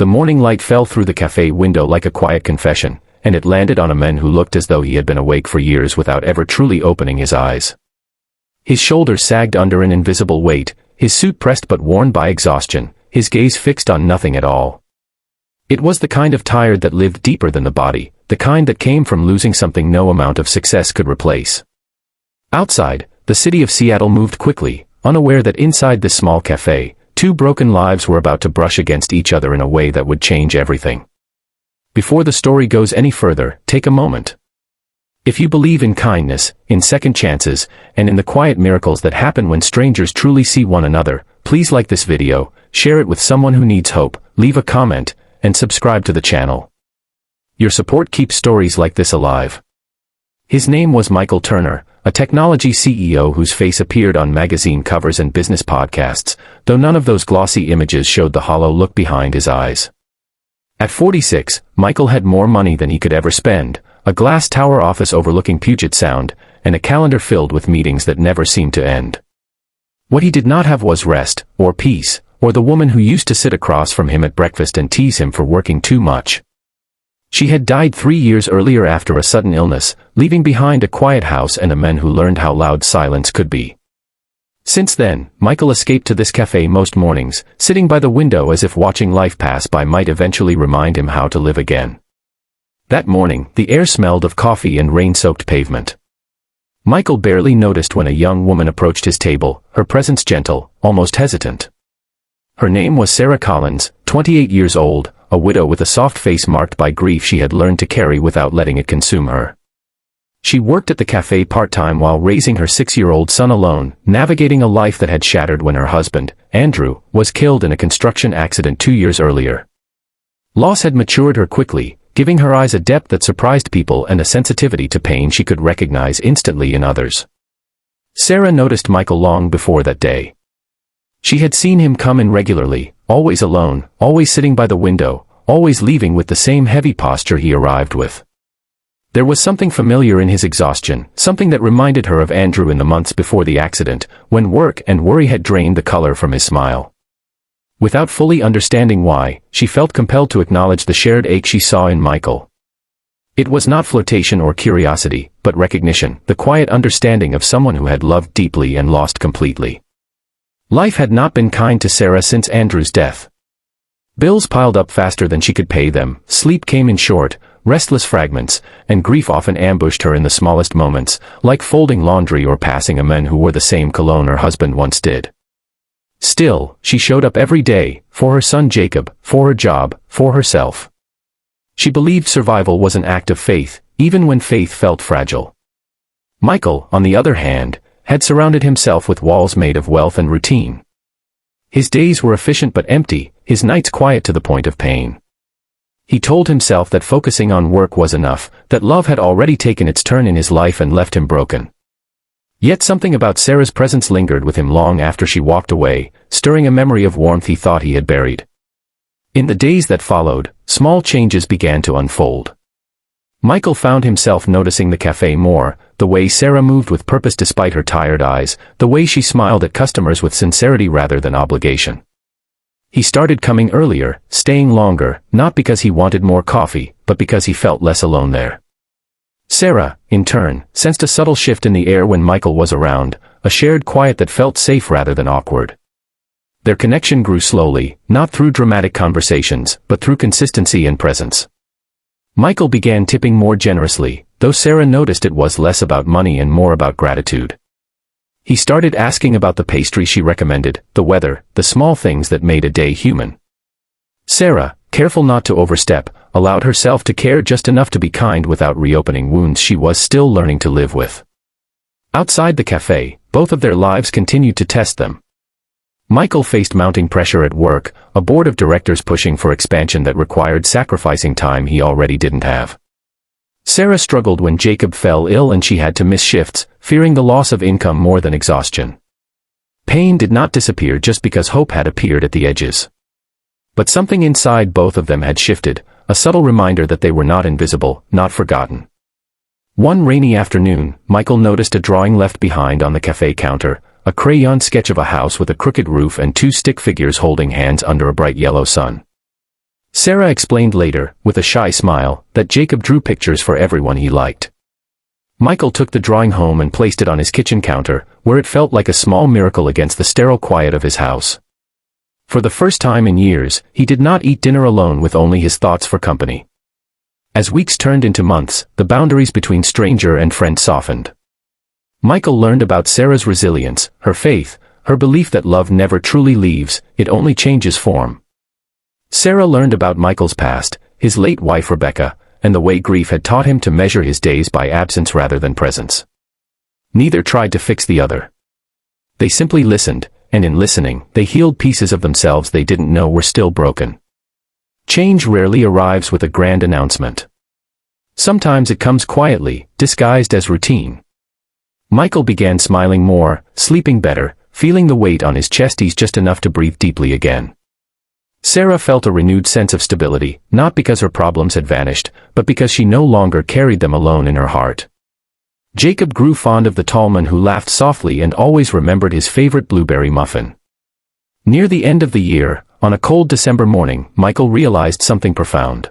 The morning light fell through the cafe window like a quiet confession, and it landed on a man who looked as though he had been awake for years without ever truly opening his eyes. His shoulders sagged under an invisible weight, his suit pressed but worn by exhaustion, his gaze fixed on nothing at all. It was the kind of tired that lived deeper than the body, the kind that came from losing something no amount of success could replace. Outside, the city of Seattle moved quickly, unaware that inside this small cafe, two broken lives were about to brush against each other in a way that would change everything. Before the story goes any further, take a moment. If you believe in kindness, in second chances, and in the quiet miracles that happen when strangers truly see one another, please like this video, share it with someone who needs hope, leave a comment, and subscribe to the channel. Your support keeps stories like this alive. His name was Michael Turner, a technology CEO whose face appeared on magazine covers and business podcasts, though none of those glossy images showed the hollow look behind his eyes. At 46, Michael had more money than he could ever spend, a glass tower office overlooking Puget Sound, and a calendar filled with meetings that never seemed to end. What he did not have was rest, or peace, or the woman who used to sit across from him at breakfast and tease him for working too much. She had died 3 years earlier after a sudden illness, leaving behind a quiet house and a man who learned how loud silence could be. Since then, Michael escaped to this cafe most mornings, sitting by the window as if watching life pass by might eventually remind him how to live again. That morning, the air smelled of coffee and rain-soaked pavement. Michael barely noticed when a young woman approached his table, her presence gentle, almost hesitant. Her name was Sarah Collins, 28 years old, a widow with a soft face marked by grief she had learned to carry without letting it consume her. She worked at the cafe part-time while raising her 6-year-old son alone, navigating a life that had shattered when her husband, Andrew, was killed in a construction accident 2 years earlier. Loss had matured her quickly, giving her eyes a depth that surprised people and a sensitivity to pain she could recognize instantly in others. Sarah noticed Michael long before that day. She had seen him come in regularly, always alone, always sitting by the window, always leaving with the same heavy posture he arrived with. There was something familiar in his exhaustion, something that reminded her of Andrew in the months before the accident, when work and worry had drained the color from his smile. Without fully understanding why, she felt compelled to acknowledge the shared ache she saw in Michael. It was not flirtation or curiosity, but recognition, the quiet understanding of someone who had loved deeply and lost completely. Life had not been kind to Sarah since Andrew's death. Bills piled up faster than she could pay them, sleep came in short, restless fragments, and grief often ambushed her in the smallest moments, like folding laundry or passing a man who wore the same cologne her husband once did. Still, she showed up every day, for her son Jacob, for her job, for herself. She believed survival was an act of faith, even when faith felt fragile. Michael, on the other hand, had surrounded himself with walls made of wealth and routine. His days were efficient but empty, his nights quiet to the point of pain. He told himself that focusing on work was enough, that love had already taken its turn in his life and left him broken. Yet something about Sarah's presence lingered with him long after she walked away, stirring a memory of warmth he thought he had buried. In the days that followed, small changes began to unfold. Michael found himself noticing the cafe more, the way Sarah moved with purpose despite her tired eyes, the way she smiled at customers with sincerity rather than obligation. He started coming earlier, staying longer, not because he wanted more coffee, but because he felt less alone there. Sarah, in turn, sensed a subtle shift in the air when Michael was around, a shared quiet that felt safe rather than awkward. Their connection grew slowly, not through dramatic conversations, but through consistency and presence. Michael began tipping more generously, though Sarah noticed it was less about money and more about gratitude. He started asking about the pastry she recommended, the weather, the small things that made a day human. Sarah, careful not to overstep, allowed herself to care just enough to be kind without reopening wounds she was still learning to live with. Outside the cafe, both of their lives continued to test them. Michael faced mounting pressure at work, a board of directors pushing for expansion that required sacrificing time he already didn't have. Sarah struggled when Jacob fell ill and she had to miss shifts, fearing the loss of income more than exhaustion. Pain did not disappear just because hope had appeared at the edges. But something inside both of them had shifted, a subtle reminder that they were not invisible, not forgotten. One rainy afternoon, Michael noticed a drawing left behind on the cafe counter, a crayon sketch of a house with a crooked roof and two stick figures holding hands under a bright yellow sun. Sarah explained later, with a shy smile, that Jacob drew pictures for everyone he liked. Michael took the drawing home and placed it on his kitchen counter, where it felt like a small miracle against the sterile quiet of his house. For the first time in years, he did not eat dinner alone with only his thoughts for company. As weeks turned into months, the boundaries between stranger and friend softened. Michael learned about Sarah's resilience, her faith, her belief that love never truly leaves, it only changes form. Sarah learned about Michael's past, his late wife Rebecca, and the way grief had taught him to measure his days by absence rather than presence. Neither tried to fix the other. They simply listened, and in listening, they healed pieces of themselves they didn't know were still broken. Change rarely arrives with a grand announcement. Sometimes it comes quietly, disguised as routine. Michael began smiling more, sleeping better, feeling the weight on his chest ease just enough to breathe deeply again. Sarah felt a renewed sense of stability, not because her problems had vanished, but because she no longer carried them alone in her heart. Jacob grew fond of the tall man who laughed softly and always remembered his favorite blueberry muffin. Near the end of the year, on a cold December morning, Michael realized something profound.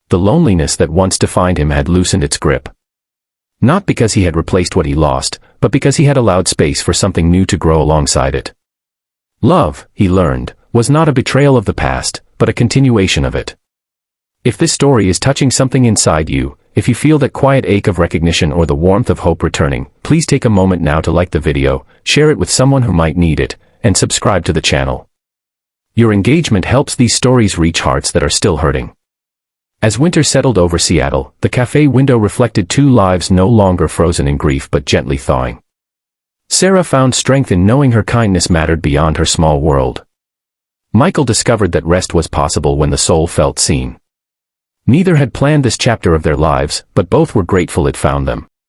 The loneliness that once defined him had loosened its grip. Not because he had replaced what he lost, but because he had allowed space for something new to grow alongside it. Love, he learned, was not a betrayal of the past, but a continuation of it. If this story is touching something inside you, if you feel that quiet ache of recognition or the warmth of hope returning, please take a moment now to like the video, share it with someone who might need it, and subscribe to the channel. Your engagement helps these stories reach hearts that are still hurting. As winter settled over Seattle, the cafe window reflected two lives no longer frozen in grief but gently thawing. Sarah found strength in knowing her kindness mattered beyond her small world. Michael discovered that rest was possible when the soul felt seen. Neither had planned this chapter of their lives, but both were grateful it found them.